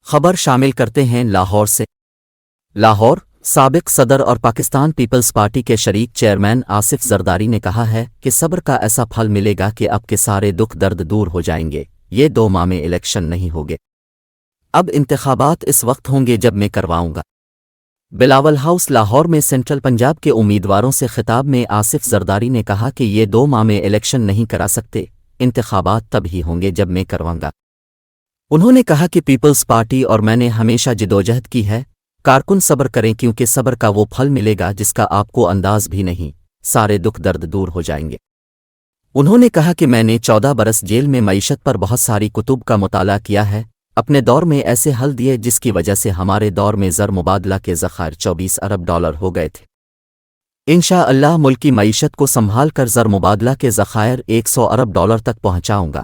خبر شامل کرتے ہیں لاہور سے۔ لاہور سابق صدر اور پاکستان پیپلز پارٹی کے شریک چیئرمین آصف زرداری نے کہا ہے کہ صبر کا ایسا پھل ملے گا کہ اب کے سارے دکھ درد دور ہو جائیں گے۔ یہ 2 ماہ میں الیکشن نہیں ہوگے، اب انتخابات اس وقت ہوں گے جب میں کرواؤں گا۔ بلاول ہاؤس لاہور میں سینٹرل پنجاب کے امیدواروں سے خطاب میں آصف زرداری نے کہا کہ یہ 2 ماہ میں الیکشن نہیں کرا سکتے، انتخابات تب ہی ہوں گے جب میں کرواؤں گا۔ انہوں نے کہا کہ پیپلز پارٹی اور میں نے ہمیشہ جدوجہد کی ہے، کارکن صبر کریں کیونکہ صبر کا وہ پھل ملے گا جس کا آپ کو انداز بھی نہیں، سارے دکھ درد دور ہو جائیں گے۔ انہوں نے کہا کہ میں نے 14 برس جیل میں معیشت پر بہت ساری کتب کا مطالعہ کیا ہے، اپنے دور میں ایسے حل دیے جس کی وجہ سے ہمارے دور میں زر مبادلہ کے ذخائر 24 ارب ڈالر ہو گئے تھے۔ انشاءاللہ ملک کی معیشت کو سنبھال کر زر مبادلہ کے ذخائر 100 ارب ڈالر تک پہنچاؤں گا۔